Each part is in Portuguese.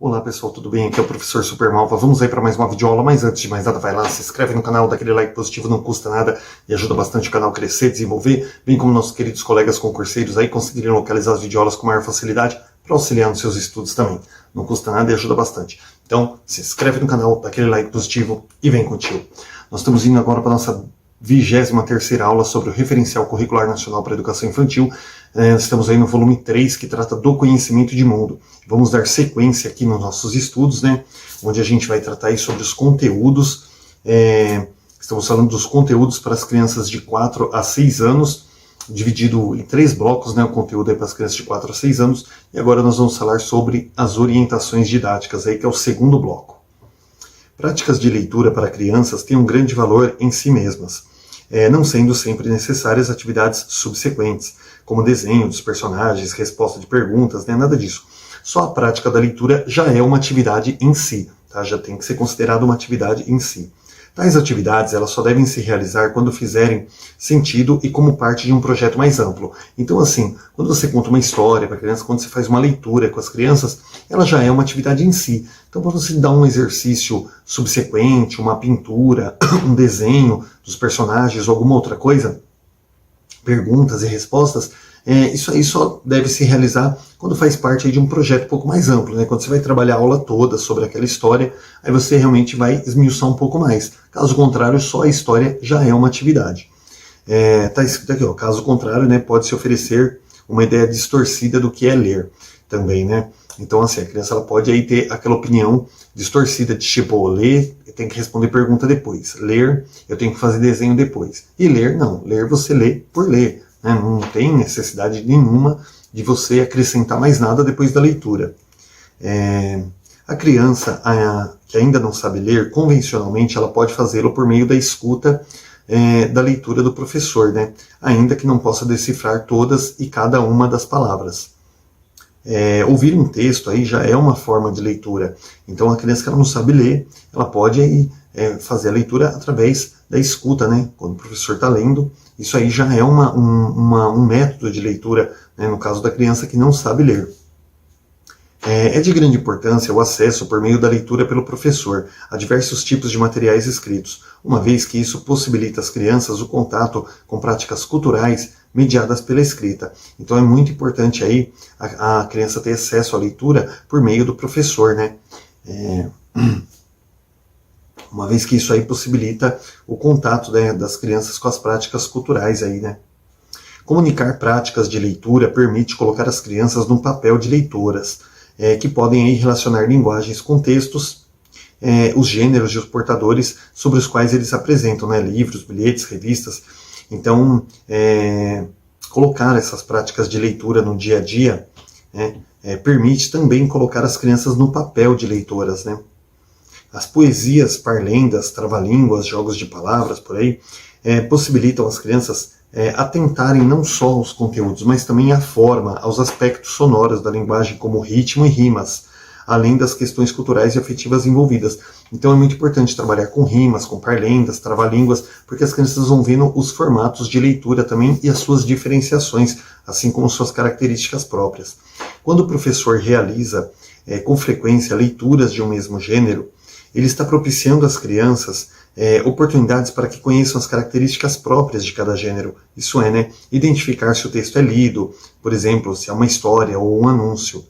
Olá pessoal, tudo bem? Aqui é o professor Supermalva. Vamos aí para mais uma videoaula, mas antes de mais nada, vai lá, se inscreve no canal, dá aquele like positivo, não custa nada e ajuda bastante o canal a crescer, desenvolver, bem como nossos queridos colegas concurseiros aí conseguirem localizar as videoaulas com maior facilidade para auxiliar nos seus estudos também. Não custa nada e ajuda bastante. Então, se inscreve no canal, dá aquele like positivo e vem contigo. Nós estamos indo agora para a nossa 23ª aula sobre o Referencial Curricular Nacional para a Educação Infantil. Estamos aí no volume 3, que trata do conhecimento de mundo. Vamos dar sequência aqui nos nossos estudos, né? Onde a gente vai tratar aí sobre os conteúdos. Estamos falando dos conteúdos para as crianças de 4 a 6 anos, dividido em 3 blocos, né? O conteúdo é para as crianças de 4 a 6 anos. E agora nós vamos falar sobre as orientações didáticas, aí, que é o segundo bloco. Práticas de leitura para crianças têm um grande valor em si mesmas, não sendo sempre necessárias atividades subsequentes, como desenho dos personagens, resposta de perguntas, né? Nada disso. Só a prática da leitura já é uma atividade em si, tá? Já tem que ser considerada uma atividade em si. Tais atividades elas só devem se realizar quando fizerem sentido e como parte de um projeto mais amplo. Então, assim, quando você conta uma história para a criança, quando você faz uma leitura com as crianças, ela já é uma atividade em si. Então, quando você dá um exercício subsequente, uma pintura, um desenho dos personagens ou alguma outra coisa, perguntas e respostas, isso aí só deve se realizar quando faz parte aí de um projeto um pouco mais amplo, né? Quando você vai trabalhar a aula toda sobre aquela história, aí você realmente vai esmiuçar um pouco mais. Caso contrário, só a história já é uma atividade. Tá escrito aqui, ó, caso contrário, né, pode-se oferecer uma ideia distorcida do que é ler também, né? Então, assim, a criança ela pode aí ter aquela opinião distorcida de tipo, ler, eu tenho que responder pergunta depois. Ler, eu tenho que fazer desenho depois. E ler, não. Ler, você lê por ler. Né? Não tem necessidade nenhuma de você acrescentar mais nada depois da leitura. A criança que ainda não sabe ler, convencionalmente, ela pode fazê-lo por meio da escuta da leitura do professor, né? Ainda que não possa decifrar todas e cada uma das palavras. Ouvir um texto aí já é uma forma de leitura. Então a criança que ela não sabe ler, ela pode aí, fazer a leitura através da escuta, né? Quando o professor está lendo, isso aí já é um método de leitura, né? No caso da criança que não sabe ler. É de grande importância o acesso por meio da leitura pelo professor a diversos tipos de materiais escritos, uma vez que isso possibilita às crianças o contato com práticas culturais mediadas pela escrita. Então é muito importante aí a criança ter acesso à leitura por meio do professor, né? Uma vez que isso aí possibilita o contato, né, das crianças com as práticas culturais aí, né? Comunicar práticas de leitura permite colocar as crianças num papel de leitoras, que podem aí relacionar linguagens com textos, os gêneros e os portadores sobre os quais eles apresentam, né? Livros, bilhetes, revistas. Então, colocar essas práticas de leitura no dia a dia, né, permite também colocar as crianças no papel de leitoras, né? As poesias, parlendas, trava-línguas, jogos de palavras, por aí, possibilitam as crianças atentarem não só aos conteúdos, mas também à forma, aos aspectos sonoros da linguagem, como ritmo e rimas, além das questões culturais e afetivas envolvidas. Então é muito importante trabalhar com rimas, com parlendas, trava-línguas, porque as crianças vão vendo os formatos de leitura também e as suas diferenciações, assim como suas características próprias. Quando o professor realiza com frequência leituras de um mesmo gênero, ele está propiciando às crianças oportunidades para que conheçam as características próprias de cada gênero. Isso é, né, identificar se o texto é lido, por exemplo, se é uma história ou um anúncio.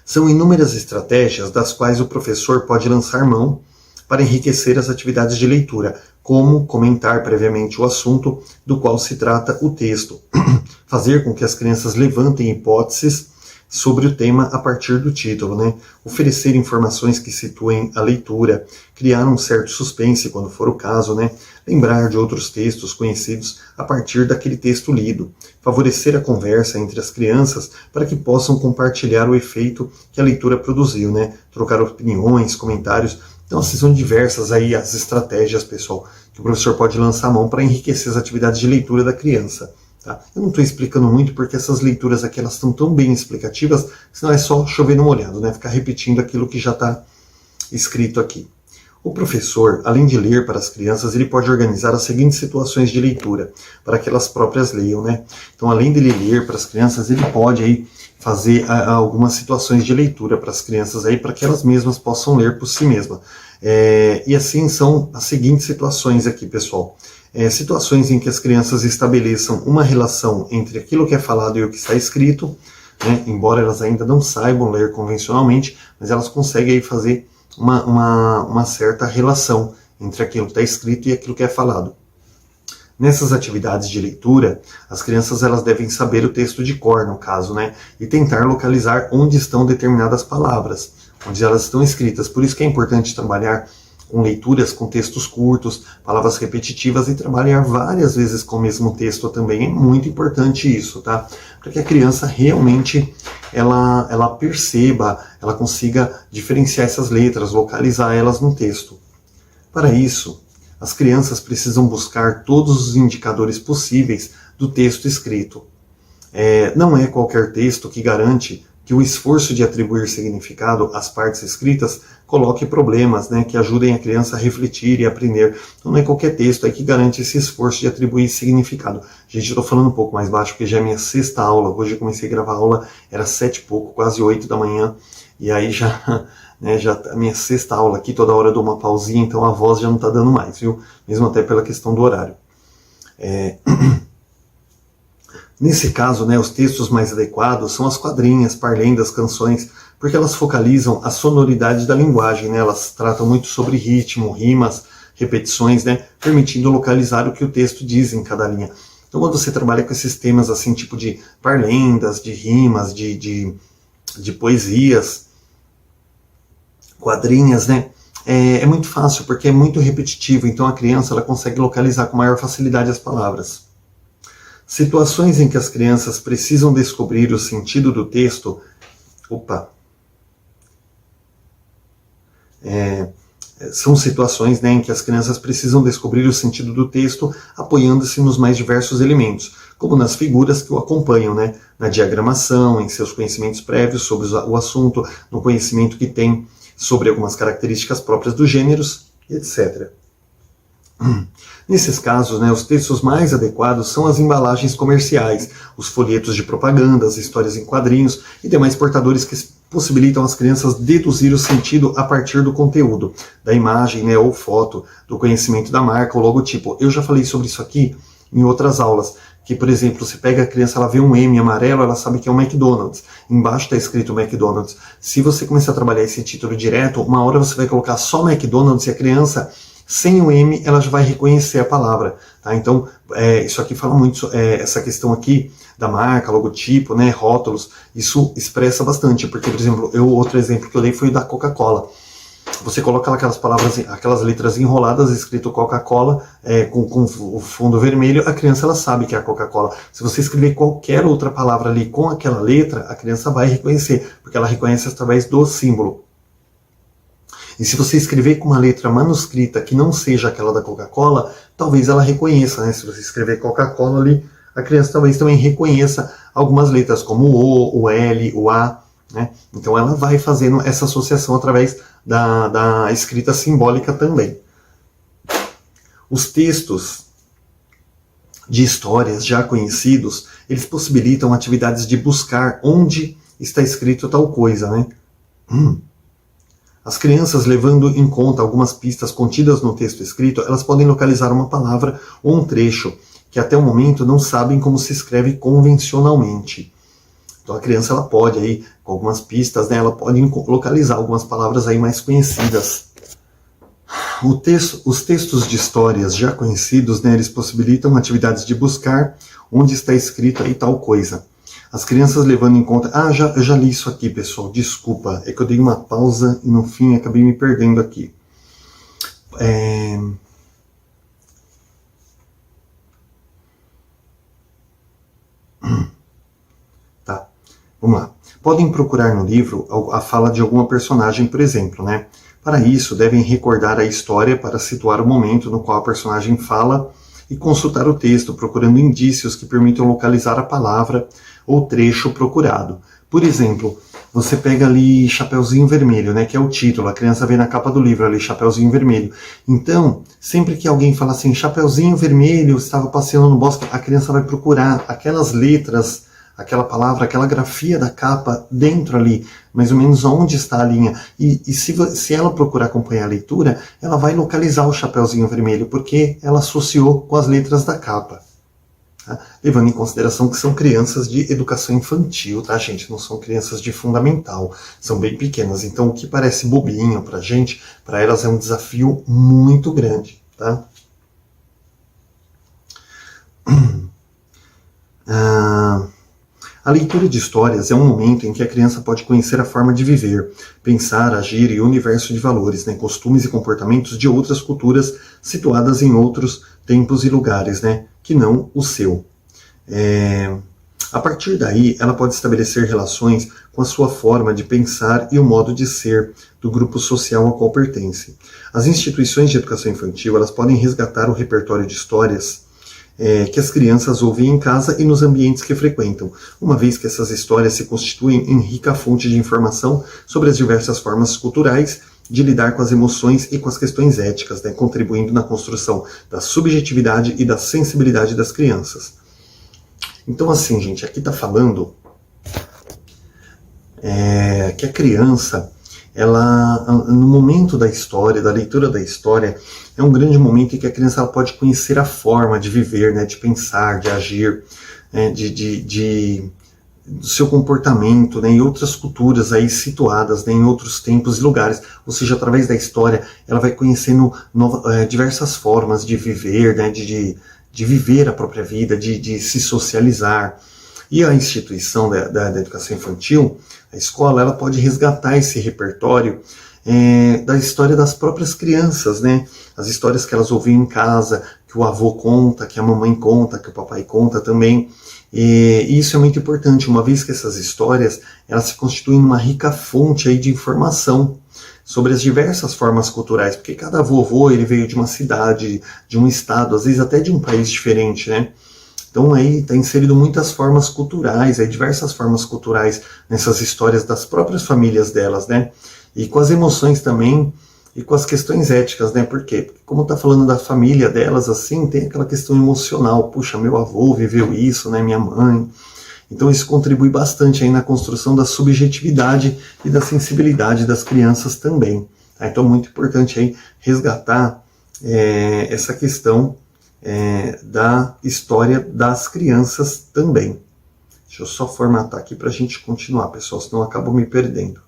São inúmeras estratégias das quais o professor pode lançar mão para enriquecer as atividades de leitura, como comentar previamente o assunto do qual se trata o texto, fazer com que as crianças levantem hipóteses sobre o tema a partir do título, né? Oferecer informações que situem a leitura, criar um certo suspense quando for o caso, né? Lembrar de outros textos conhecidos a partir daquele texto lido, favorecer a conversa entre as crianças para que possam compartilhar o efeito que a leitura produziu, né? Trocar opiniões, comentários. Então, assim, são diversas aí as estratégias, pessoal, que o professor pode lançar a mão para enriquecer as atividades de leitura da criança. Tá? Eu não estou explicando muito porque essas leituras aqui elas estão tão bem explicativas, senão é só chover no molhado, né? Ficar repetindo aquilo que já está escrito aqui. O professor, além de ler para as crianças, ele pode organizar as seguintes situações de leitura, para que elas próprias leiam, né? Então, além dele ler para as crianças, ele pode aí fazer algumas situações de leitura para as crianças aí, para que elas mesmas possam ler por si mesmas. E assim são as seguintes situações aqui, pessoal. Situações em que as crianças estabeleçam uma relação entre aquilo que é falado e o que está escrito, né, embora elas ainda não saibam ler convencionalmente, mas elas conseguem aí fazer uma certa relação entre aquilo que está escrito e aquilo que é falado. Nessas atividades de leitura, as crianças elas devem saber o texto de cor, no caso, né, e tentar localizar onde estão determinadas palavras, onde elas estão escritas. Por isso que é importante trabalhar com leituras, com textos curtos, palavras repetitivas e trabalhar várias vezes com o mesmo texto também. É muito importante isso, tá? Para que a criança realmente ela perceba, ela consiga diferenciar essas letras, localizar elas no texto. Para isso, as crianças precisam buscar todos os indicadores possíveis do texto escrito. Não é qualquer texto que garante que o esforço de atribuir significado às partes escritas coloque problemas, né, que ajudem a criança a refletir e aprender. Então não é qualquer texto aí que garante esse esforço de atribuir significado. Gente, eu estou falando um pouco mais baixo porque já é minha sexta aula. Hoje eu comecei a gravar a aula, era 7 e pouco, quase 8 da manhã, e aí já, né, já a minha sexta aula aqui, toda hora eu dou uma pausinha, então a voz já não está dando mais, viu? Mesmo até pela questão do horário. Nesse caso, né, os textos mais adequados são as quadrinhas, parlendas, canções, porque elas focalizam a sonoridade da linguagem, né, elas tratam muito sobre ritmo, rimas, repetições, né, permitindo localizar o que o texto diz em cada linha. Então, quando você trabalha com esses temas assim, tipo de parlendas, de rimas, de poesias, quadrinhas, né, é muito fácil, porque é muito repetitivo, então a criança ela consegue localizar com maior facilidade as palavras. Situações em que as crianças precisam descobrir o sentido do texto. São situações, né, em que as crianças precisam descobrir o sentido do texto apoiando-se nos mais diversos elementos, como nas figuras que o acompanham, né, na diagramação, em seus conhecimentos prévios sobre o assunto, no conhecimento que tem sobre algumas características próprias dos gêneros, etc. Nesses casos, né, os textos mais adequados são as embalagens comerciais, os folhetos de propaganda, as histórias em quadrinhos e demais portadores que possibilitam às crianças deduzir o sentido a partir do conteúdo, da imagem, né, ou foto, do conhecimento da marca ou logotipo. Eu já falei sobre isso aqui em outras aulas, que, por exemplo, você pega a criança, ela vê um M amarelo, ela sabe que é um McDonald's. Embaixo está escrito McDonald's. Se você começar a trabalhar esse título direto, uma hora você vai colocar só McDonald's e a criança, sem o M, ela já vai reconhecer a palavra. Tá? Então, isso aqui fala muito, essa questão aqui da marca, logotipo, né, rótulos, isso expressa bastante, porque, por exemplo, outro exemplo que eu dei foi o da Coca-Cola. Você coloca aquelas palavras, aquelas letras enroladas, escrito Coca-Cola, com o fundo vermelho, a criança ela sabe que é a Coca-Cola. Se você escrever qualquer outra palavra ali com aquela letra, a criança vai reconhecer, porque ela reconhece através do símbolo. E se você escrever com uma letra manuscrita que não seja aquela da Coca-Cola, talvez ela reconheça, né? Se você escrever Coca-Cola ali, a criança talvez também reconheça algumas letras, como o O, o L, o A, né? Então ela vai fazendo essa associação através da escrita simbólica também. Os textos de histórias já conhecidos, eles possibilitam atividades de buscar onde está escrito tal coisa, né? As crianças, levando em conta algumas pistas contidas no texto escrito, elas podem localizar uma palavra ou um trecho que até o momento não sabem como se escreve convencionalmente. Então a criança ela pode, aí, com algumas pistas, né, ela pode localizar algumas palavras aí mais conhecidas. Os textos de histórias já conhecidos, né, eles possibilitam atividades de buscar onde está escrito aí tal coisa. As crianças levando em conta... eu já li isso aqui, pessoal, desculpa. É que eu dei uma pausa e no fim acabei me perdendo aqui. Tá, vamos lá. Podem procurar no livro a fala de alguma personagem, por exemplo, né? Para isso, devem recordar a história para situar o momento no qual a personagem fala e consultar o texto, procurando indícios que permitam localizar a palavra ou trecho procurado. Por exemplo, você pega ali Chapeuzinho Vermelho, né, que é o título, a criança vê na capa do livro ali, Chapeuzinho Vermelho. Então, sempre que alguém fala assim, Chapeuzinho Vermelho estava passeando no bosque, a criança vai procurar aquelas letras aquela palavra, aquela grafia da capa dentro ali, mais ou menos onde está a linha. E se ela procurar acompanhar a leitura, ela vai localizar o Chapeuzinho Vermelho, porque ela associou com as letras da capa. Tá? Levando em consideração que são crianças de educação infantil, tá, gente? Não são crianças de fundamental, são bem pequenas. Então, o que parece bobinho pra gente, para elas é um desafio muito grande, tá? A leitura de histórias é um momento em que a criança pode conhecer a forma de viver, pensar, agir e o universo de valores, né, costumes e comportamentos de outras culturas situadas em outros tempos e lugares, né, que não o seu. A partir daí, ela pode estabelecer relações com a sua forma de pensar e o modo de ser do grupo social ao qual pertence. As instituições de educação infantil, elas podem resgatar o repertório de histórias que as crianças ouvem em casa e nos ambientes que frequentam, uma vez que essas histórias se constituem em rica fonte de informação sobre as diversas formas culturais de lidar com as emoções e com as questões éticas, né, contribuindo na construção da subjetividade e da sensibilidade das crianças. Então, assim, gente, aqui está falando que a criança, ela, no momento da história, da leitura da história, é um grande momento em que a criança ela pode conhecer a forma de viver, né, de pensar, de agir, do seu comportamento, né, em outras culturas aí situadas, né, em outros tempos e lugares. Ou seja, através da história, ela vai conhecendo diversas formas de viver, né, de viver a própria vida, de se socializar. E a instituição da educação infantil, a escola, ela pode resgatar esse repertório da história das próprias crianças, né? As histórias que elas ouviam em casa, que o avô conta, que a mamãe conta, que o papai conta também. E isso é muito importante, uma vez que essas histórias elas se constituem numa rica fonte aí de informação sobre as diversas formas culturais, porque cada vovô ele veio de uma cidade, de um estado, às vezes até de um país diferente, né? Então aí está inserido muitas formas culturais, aí diversas formas culturais nessas histórias das próprias famílias delas, né? E com as emoções também, e com as questões éticas, né? Por quê? Porque como está falando da família delas, assim, tem aquela questão emocional. Puxa, meu avô viveu isso, né? Minha mãe. Então isso contribui bastante aí na construção da subjetividade e da sensibilidade das crianças também. Tá? Então muito importante aí resgatar essa questão da história das crianças também. Deixa eu só formatar aqui para a gente continuar, pessoal, senão eu acabo me perdendo.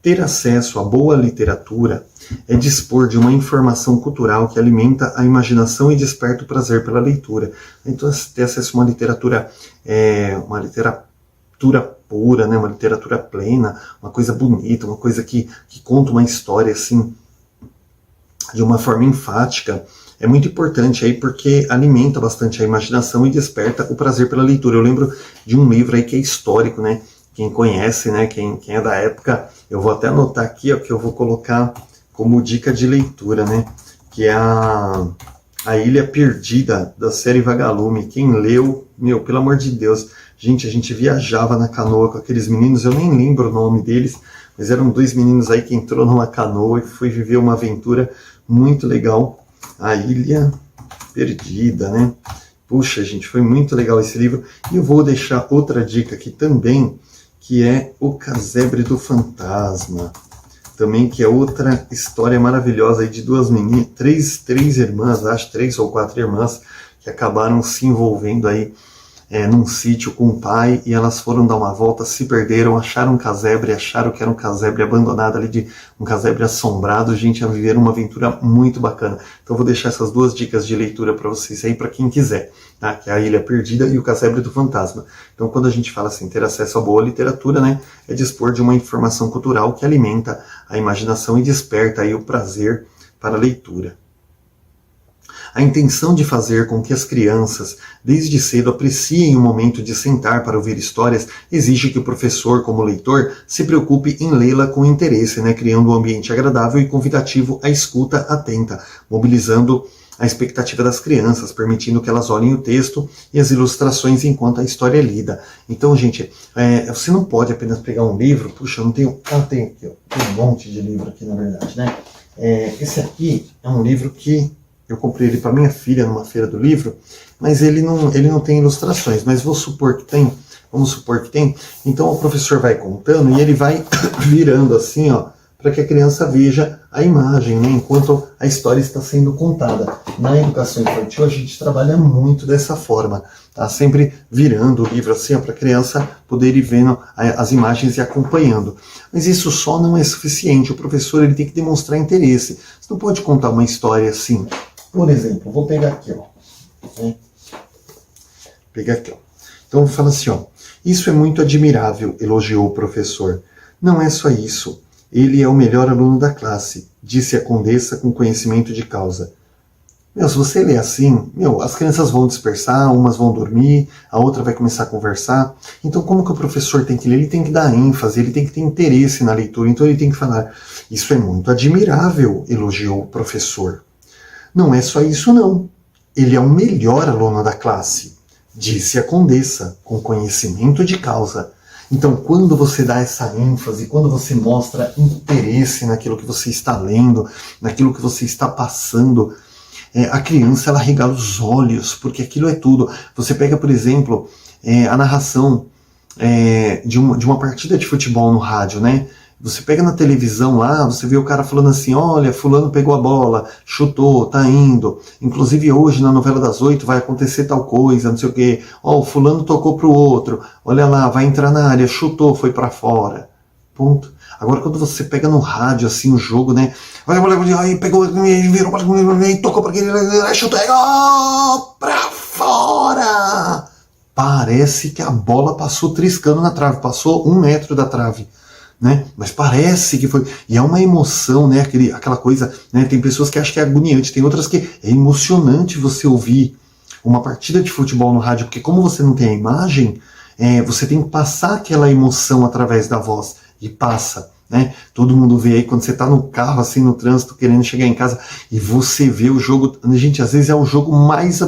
Ter acesso a boa literatura é dispor de uma informação cultural que alimenta a imaginação e desperta o prazer pela leitura. Então, ter acesso a uma literatura pura, né, uma literatura plena, uma coisa bonita, uma coisa que conta uma história assim, de uma forma enfática, é muito importante aí porque alimenta bastante a imaginação e desperta o prazer pela leitura. Eu lembro de um livro aí que é histórico, né? Quem conhece, né? Quem é da época, eu vou até anotar aqui, ó, que eu vou colocar como dica de leitura, né? Que é a Ilha Perdida, da série Vagalume. Quem leu, meu, pelo amor de Deus, gente, a gente viajava na canoa com aqueles meninos, eu nem lembro o nome deles, mas eram dois meninos aí que entrou numa canoa e foi viver uma aventura muito legal. A Ilha Perdida, né? Puxa, gente, foi muito legal esse livro. E eu vou deixar outra dica aqui também, que é O Casebre do Fantasma. Também que é outra história maravilhosa aí de duas meninas, três irmãs, acho 3 ou 4 irmãs, que acabaram se envolvendo aí num sítio com o pai, e elas foram dar uma volta, se perderam, acharam um casebre, acharam que era um casebre abandonado ali, um casebre assombrado. Gente, a viver uma aventura muito bacana. Então eu vou deixar essas duas dicas de leitura para vocês aí, para quem quiser, tá? Que é a Ilha Perdida e o Casebre do Fantasma. Então quando a gente fala assim, ter acesso a boa literatura, né, é dispor de uma informação cultural que alimenta a imaginação e desperta aí o prazer para a leitura. A intenção de fazer com que as crianças, desde cedo, apreciem o momento de sentar para ouvir histórias exige que o professor, como leitor, se preocupe em lê-la com interesse, né, criando um ambiente agradável e convidativo à escuta atenta, mobilizando a expectativa das crianças, permitindo que elas olhem o texto e as ilustrações enquanto a história é lida. Então, gente, você não pode apenas pegar um livro, puxa, eu não tenho... tenho aqui, ó, tem um monte de livro aqui, na verdade, né? Esse aqui é um livro que eu comprei ele para minha filha numa feira do livro, mas ele não tem ilustrações, mas vamos supor que tem, então o professor vai contando e ele vai virando assim, ó, para que a criança veja a imagem, né, enquanto a história está sendo contada. Na educação infantil a gente trabalha muito dessa forma, tá? Sempre virando o livro assim, para a criança poder ir vendo as imagens e acompanhando. Mas isso só não é suficiente, o professor ele tem que demonstrar interesse. Você não pode contar uma história assim. Por exemplo, vou pegar aqui, ó. Né? Pegar aqui, ó. Então eu vou falar assim, ó. Isso é muito admirável, elogiou o professor. Não é só isso. Ele é o melhor aluno da classe, disse a condessa com conhecimento de causa. Se você ler assim, as crianças vão dispersar, umas vão dormir, a outra vai começar a conversar. Então como que o professor tem que ler? Ele tem que dar ênfase, ele tem que ter interesse na leitura, então ele tem que falar, isso é muito admirável, elogiou o professor. Não é só isso não, ele é o melhor aluno da classe, disse a condessa com conhecimento de causa. Então, quando você dá essa ênfase, quando você mostra interesse naquilo que você está lendo, naquilo que você está passando, a criança ela regala os olhos, porque aquilo é tudo. Você pega, por exemplo, a narração de uma partida de futebol no rádio, né? Você pega na televisão lá, você vê o cara falando assim, olha, fulano pegou a bola, chutou, tá indo. Inclusive hoje na novela das 8 vai acontecer tal coisa, não sei o quê. Ó, o fulano tocou pro outro, olha lá, vai entrar na área, chutou, foi pra fora. Ponto. Agora quando você pega no rádio assim o jogo, né? Aí pegou, virou, tocou pra aquele, chutou, pra fora! Parece que a bola passou triscando na trave, passou 1 metro da trave. Né? Mas parece que foi, e é uma emoção, né? Aquela coisa, né? Tem pessoas que acham que é agoniante, tem outras que é emocionante você ouvir uma partida de futebol no rádio, porque como você não tem a imagem, você tem que passar aquela emoção através da voz, e passa, né? Todo mundo vê aí quando você está no carro, assim, no trânsito, querendo chegar em casa, e você vê o jogo, gente, às vezes é o jogo mais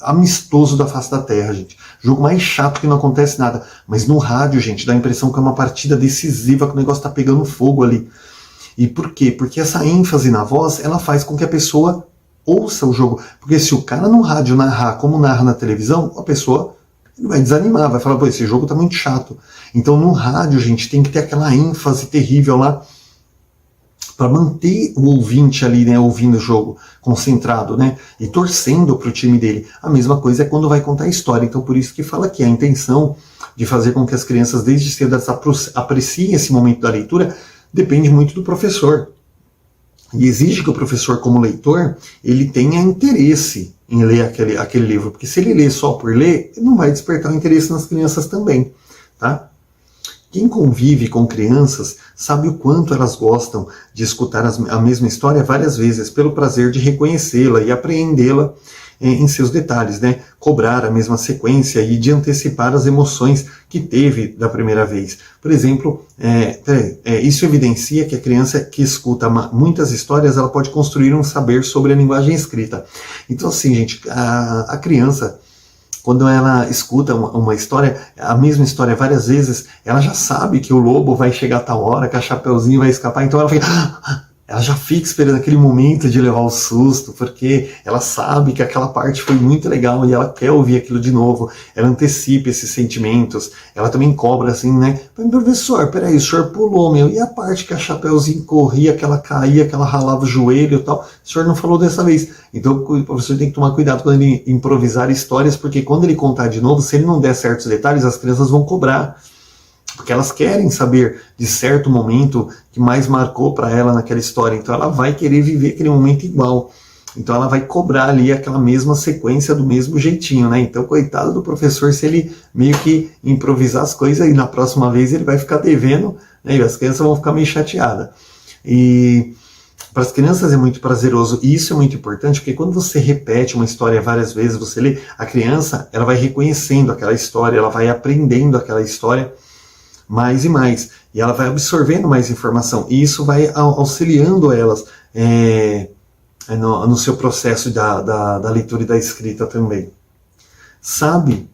amistoso da face da terra, gente. Jogo mais chato que não acontece nada. Mas no rádio, gente, dá a impressão que é uma partida decisiva, que o negócio tá pegando fogo ali. E por quê? Porque essa ênfase na voz, ela faz com que a pessoa ouça o jogo. Porque se o cara no rádio narrar como narra na televisão, a pessoa vai desanimar, vai falar, pô, esse jogo tá muito chato. Então no rádio, gente, tem que ter aquela ênfase terrível lá, para manter o ouvinte ali, né, ouvindo o jogo, concentrado, né, e torcendo para o time dele. A mesma coisa é quando vai contar a história. Então por isso que fala que a intenção de fazer com que as crianças desde cedo apreciem esse momento da leitura depende muito do professor. E exige que o professor, como leitor, ele tenha interesse em ler aquele livro, porque se ele lê só por ler, ele não vai despertar o interesse nas crianças também, tá? Quem convive com crianças sabe o quanto elas gostam de escutar a mesma história várias vezes, pelo prazer de reconhecê-la e apreendê-la em seus detalhes, né? Cobrar a mesma sequência e de antecipar as emoções que teve da primeira vez. Por exemplo, isso evidencia que a criança que escuta muitas histórias, ela pode construir um saber sobre a linguagem escrita. Então assim, gente, a criança, quando ela escuta uma história, a mesma história várias vezes, ela já sabe que o lobo vai chegar a tal hora, que a Chapeuzinho vai escapar, então ela já fica esperando aquele momento de levar o susto, porque ela sabe que aquela parte foi muito legal e ela quer ouvir aquilo de novo, ela antecipa esses sentimentos, ela também cobra assim, né? Professor, peraí, o senhor pulou, meu, e a parte que a Chapeuzinho corria, que ela caía, que ela ralava o joelho e tal, o senhor não falou dessa vez. Então o professor tem que tomar cuidado quando ele improvisar histórias, porque quando ele contar de novo, se ele não der certos detalhes, as crianças vão cobrar. Porque elas querem saber de certo momento que mais marcou para ela naquela história. Então ela vai querer viver aquele momento igual. Então ela vai cobrar ali aquela mesma sequência do mesmo jeitinho, né? Então coitado do professor se ele meio que improvisar as coisas e na próxima vez ele vai ficar devendo, né? E as crianças vão ficar meio chateadas. E para as crianças é muito prazeroso, e isso é muito importante, porque quando você repete uma história várias vezes, você lê, a criança ela vai reconhecendo aquela história, ela vai aprendendo aquela história mais e mais, e ela vai absorvendo mais informação, e isso vai auxiliando elas no seu processo da leitura e da escrita também. Sabe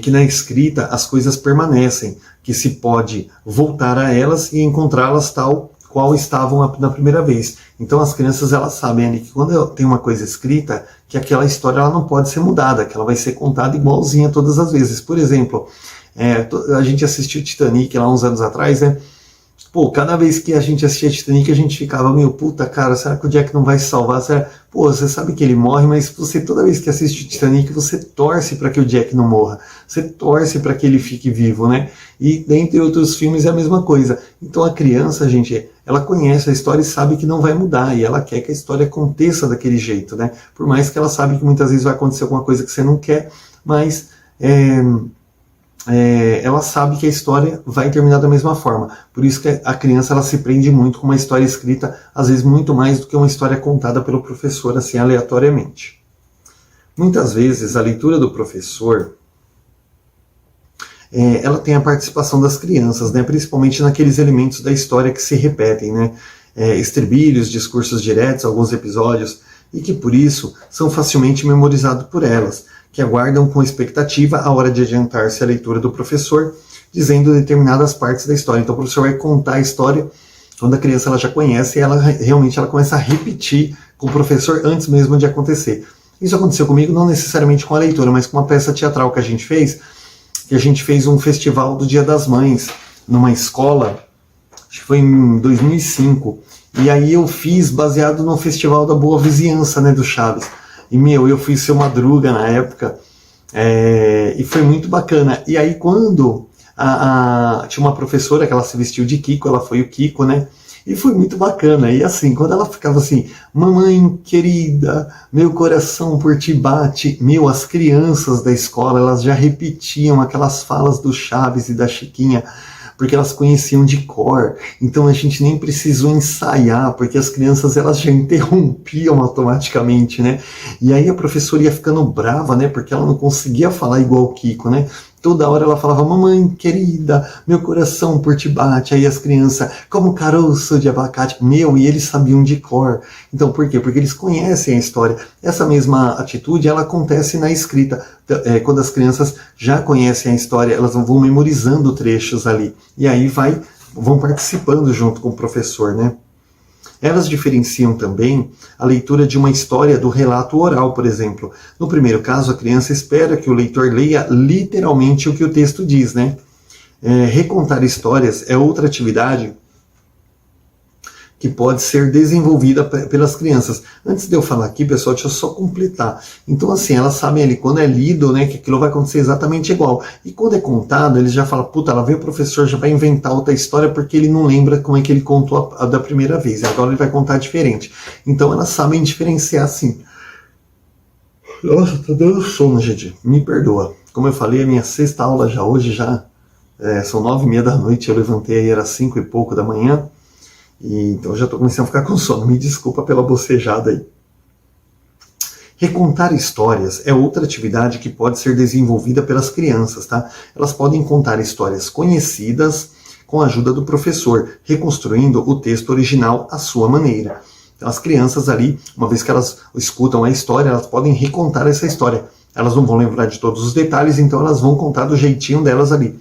que na escrita as coisas permanecem, que se pode voltar a elas e encontrá-las tal qual estavam na primeira vez. Então as crianças elas sabem ali que quando tem uma coisa escrita, que aquela história ela não pode ser mudada, que ela vai ser contada igualzinha todas as vezes. Por exemplo, a gente assistiu Titanic lá uns anos atrás, né? Pô, cada vez que a gente assistia Titanic, a gente ficava meio, puta, cara, será que o Jack não vai se salvar? Pô, você sabe que ele morre, mas você, toda vez que assiste Titanic, você torce para que o Jack não morra. Você torce para que ele fique vivo, né? E dentre outros filmes é a mesma coisa. Então a criança, gente, ela conhece a história e sabe que não vai mudar, e ela quer que a história aconteça daquele jeito, né? Por mais que ela sabe que muitas vezes vai acontecer alguma coisa que você não quer, mas ela sabe que a história vai terminar da mesma forma. Por isso que a criança ela se prende muito com uma história escrita, às vezes muito mais do que uma história contada pelo professor, assim, aleatoriamente. Muitas vezes a leitura do professor ela tem a participação das crianças, né, principalmente naqueles elementos da história que se repetem, né, estribilhos, discursos diretos, alguns episódios, e que por isso são facilmente memorizados por elas, que aguardam com expectativa a hora de adiantar-se a leitura do professor, dizendo determinadas partes da história. Então o professor vai contar a história quando a criança ela já conhece e ela realmente ela começa a repetir com o professor antes mesmo de acontecer. Isso aconteceu comigo não necessariamente com a leitura, mas com uma peça teatral que a gente fez um festival do Dia das Mães numa escola, acho que foi em 2005, e aí eu fiz baseado no Festival da Boa Vizinhança, né, do Chaves. E, eu fui Seu Madruga na época, e foi muito bacana. E aí, quando tinha uma professora que ela se vestiu de Kiko, ela foi o Kiko, né? E foi muito bacana. E assim, quando ela ficava assim, mamãe querida, meu coração por ti bate, as crianças da escola, elas já repetiam aquelas falas do Chaves e da Chiquinha, porque elas conheciam de cor, então a gente nem precisou ensaiar, porque as crianças elas já interrompiam automaticamente, né? E aí a professora ia ficando brava, né? Porque ela não conseguia falar igual o Kiko, né? Toda hora ela falava, mamãe querida, meu coração por ti bate. Aí as crianças, como caroço de abacate. E eles sabiam de cor. Então por quê? Porque eles conhecem a história. Essa mesma atitude, ela acontece na escrita. Quando as crianças já conhecem a história, elas vão memorizando trechos ali. E aí vão participando junto com o professor, né? Elas diferenciam também a leitura de uma história do relato oral, por exemplo. No primeiro caso, a criança espera que o leitor leia literalmente o que o texto diz, né? Recontar histórias é outra atividade que pode ser desenvolvida pelas crianças. Antes de eu falar aqui, pessoal, deixa eu só completar. Então, assim, elas sabem ali, quando é lido, né, que aquilo vai acontecer exatamente igual. E quando é contado, eles já falam, puta, lá vem o professor, já vai inventar outra história, porque ele não lembra como é que ele contou a da primeira vez. Agora ele vai contar diferente. Então, elas sabem diferenciar, assim. Nossa, tá dando sono, gente. Me perdoa. Como eu falei, a minha sexta aula já hoje, são 9h30 da noite, eu levantei aí, era 5 e pouco da manhã. Então eu já estou começando a ficar com sono, me desculpa pela bocejada aí. Recontar histórias é outra atividade que pode ser desenvolvida pelas crianças, tá? Elas podem contar histórias conhecidas com a ajuda do professor, reconstruindo o texto original à sua maneira. Então as crianças ali, uma vez que elas escutam a história, elas podem recontar essa história. Elas não vão lembrar de todos os detalhes, então elas vão contar do jeitinho delas ali.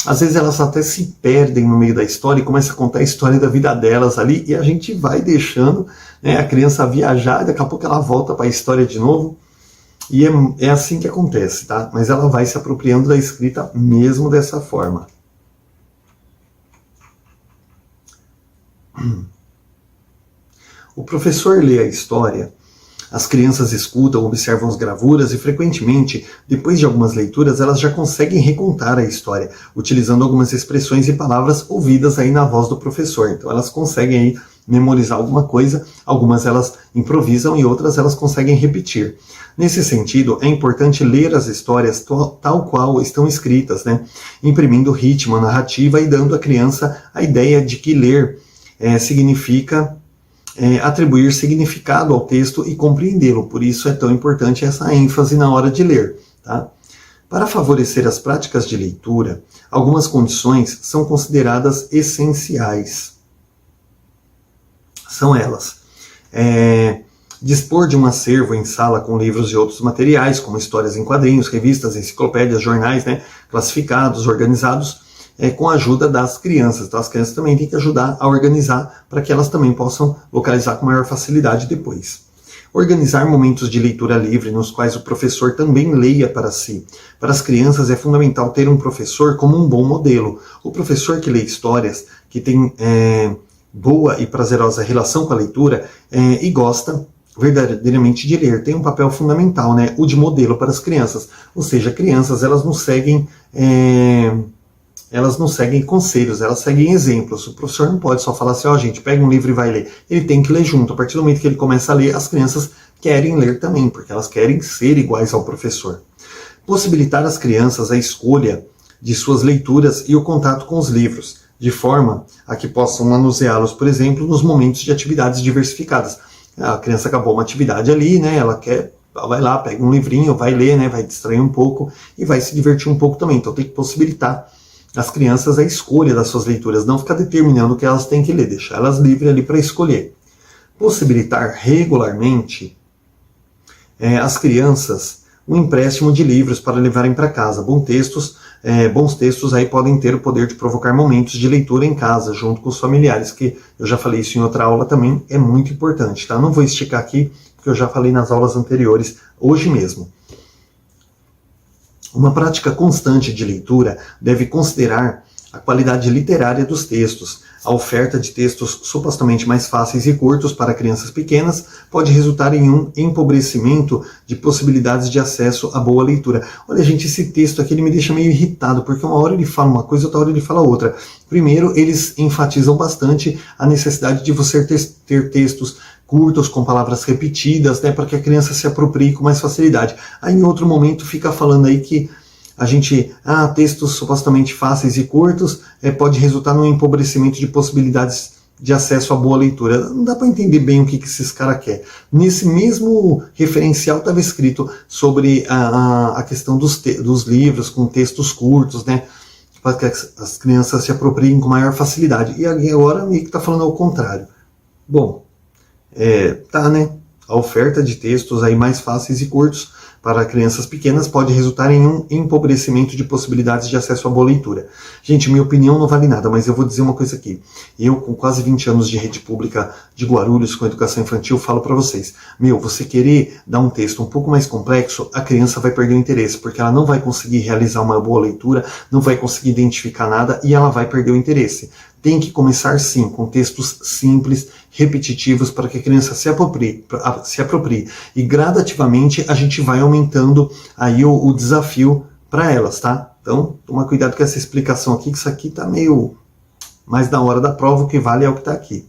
Às vezes elas até se perdem no meio da história e começam a contar a história da vida delas ali, e a gente vai deixando, né, a criança viajar, e daqui a pouco ela volta para a história de novo, e é assim que acontece, tá? Mas ela vai se apropriando da escrita mesmo dessa forma. O professor lê a história, as crianças escutam, observam as gravuras e, frequentemente, depois de algumas leituras, elas já conseguem recontar a história, utilizando algumas expressões e palavras ouvidas aí na voz do professor. Então elas conseguem aí memorizar alguma coisa, algumas elas improvisam e outras elas conseguem repetir. Nesse sentido, é importante ler as histórias tal qual estão escritas, né? Imprimindo ritmo, narrativa e dando à criança a ideia de que ler significa atribuir significado ao texto e compreendê-lo. Por isso é tão importante essa ênfase na hora de ler. Tá? Para favorecer as práticas de leitura, algumas condições são consideradas essenciais. São elas: dispor de um acervo em sala com livros e outros materiais, como histórias em quadrinhos, revistas, enciclopédias, jornais, né, classificados, organizados, com a ajuda das crianças. Então as crianças também têm que ajudar a organizar para que elas também possam localizar com maior facilidade depois. Organizar momentos de leitura livre nos quais o professor também leia para si. Para as crianças é fundamental ter um professor como um bom modelo. O professor que lê histórias, que tem boa e prazerosa relação com a leitura e gosta verdadeiramente de ler, tem um papel fundamental, né? O de modelo para as crianças. Ou seja, crianças, elas não seguem conselhos, elas seguem exemplos. O professor não pode só falar assim, ó, gente, pega um livro e vai ler. Ele tem que ler junto. A partir do momento que ele começa a ler, as crianças querem ler também, porque elas querem ser iguais ao professor. Possibilitar às crianças a escolha de suas leituras e o contato com os livros, de forma a que possam manuseá-los, por exemplo, nos momentos de atividades diversificadas. A criança acabou uma atividade ali, né? Ela vai lá, pega um livrinho, vai ler, né? Vai distrair um pouco e vai se divertir um pouco também. Então tem que possibilitar às crianças a escolha das suas leituras, não ficar determinando o que elas têm que ler, deixar elas livres ali para escolher. Possibilitar regularmente às crianças um empréstimo de livros para levarem para casa. Bons textos aí podem ter o poder de provocar momentos de leitura em casa, junto com os familiares, que eu já falei isso em outra aula também, é muito importante, tá? Não vou esticar aqui, porque eu já falei nas aulas anteriores, hoje mesmo. Uma prática constante de leitura deve considerar a qualidade literária dos textos. A oferta de textos supostamente mais fáceis e curtos para crianças pequenas pode resultar em um empobrecimento de possibilidades de acesso à boa leitura. Olha, gente, esse texto aqui ele me deixa meio irritado, porque uma hora ele fala uma coisa, outra hora ele fala outra. Primeiro, eles enfatizam bastante a necessidade de você ter textos curtos, com palavras repetidas, né, para que a criança se aproprie com mais facilidade. Aí, em outro momento, fica falando aí que textos supostamente fáceis e curtos pode resultar num empobrecimento de possibilidades de acesso à boa leitura. Não dá para entender bem o que esses caras querem. Nesse mesmo referencial estava escrito sobre a questão dos livros com textos curtos, né, para que as crianças se apropriem com maior facilidade. E agora meio que está falando ao contrário. Bom, né? A oferta de textos aí mais fáceis e curtos para crianças pequenas pode resultar em um empobrecimento de possibilidades de acesso à boa leitura. Gente, minha opinião não vale nada, mas eu vou dizer uma coisa aqui. Eu, com quase 20 anos de rede pública de Guarulhos, com educação infantil, falo para vocês, você querer dar um texto um pouco mais complexo, a criança vai perder o interesse, porque ela não vai conseguir realizar uma boa leitura, não vai conseguir identificar nada e ela vai perder o interesse. Tem que começar sim com textos simples, repetitivos, para que a criança se aproprie. E gradativamente a gente vai aumentando aí o desafio para elas, tá? Então, toma cuidado com essa explicação aqui, que isso aqui tá meio mais na hora da prova, o que vale é o que está aqui.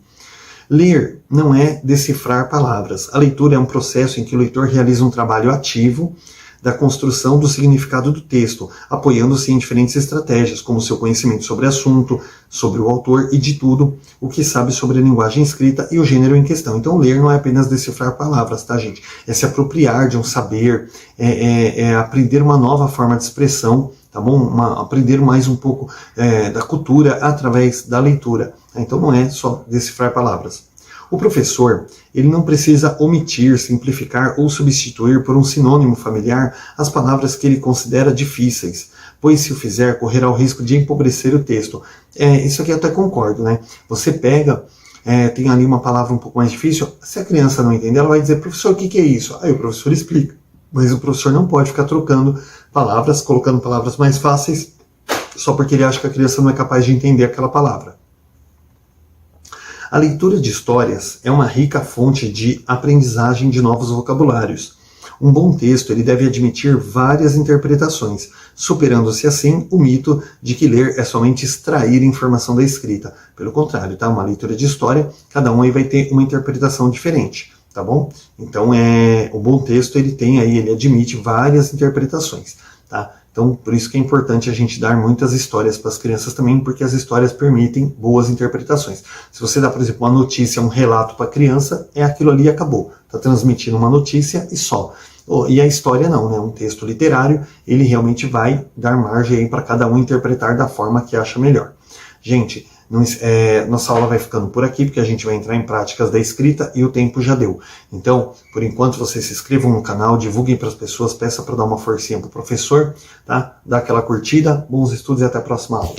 Ler não é decifrar palavras. A leitura é um processo em que o leitor realiza um trabalho ativo da construção do significado do texto, apoiando-se em diferentes estratégias, como seu conhecimento sobre o assunto, sobre o autor e de tudo o que sabe sobre a linguagem escrita e o gênero em questão. Então, ler não é apenas decifrar palavras, tá, gente? É se apropriar de um saber, é aprender uma nova forma de expressão, tá bom? Aprender mais um pouco da cultura através da leitura. Então, não é só decifrar palavras. O professor, ele não precisa omitir, simplificar ou substituir por um sinônimo familiar as palavras que ele considera difíceis, pois se o fizer, correrá o risco de empobrecer o texto. Isso aqui eu até concordo, né? Você pega, tem ali uma palavra um pouco mais difícil, se a criança não entender, ela vai dizer, professor, o que é isso? Aí o professor explica, mas o professor não pode ficar trocando palavras, colocando palavras mais fáceis, só porque ele acha que a criança não é capaz de entender aquela palavra. A leitura de histórias é uma rica fonte de aprendizagem de novos vocabulários. Um bom texto ele deve admitir várias interpretações, superando-se assim o mito de que ler é somente extrair informação da escrita. Pelo contrário, tá? Uma leitura de história, cada um aí vai ter uma interpretação diferente, tá bom? Então, o bom texto ele admite várias interpretações, tá? Então, por isso que é importante a gente dar muitas histórias para as crianças também, porque as histórias permitem boas interpretações. Se você dá, por exemplo, uma notícia, um relato para a criança, aquilo ali e acabou. Está transmitindo uma notícia e só. E a história não, né? Um texto literário, ele realmente vai dar margem para cada um interpretar da forma que acha melhor. Gente, nossa aula vai ficando por aqui, porque a gente vai entrar em práticas da escrita e o tempo já deu. Então, por enquanto, vocês se inscrevam no canal, divulguem para as pessoas, peça para dar uma forcinha para o professor, tá? Dá aquela curtida, bons estudos e até a próxima aula.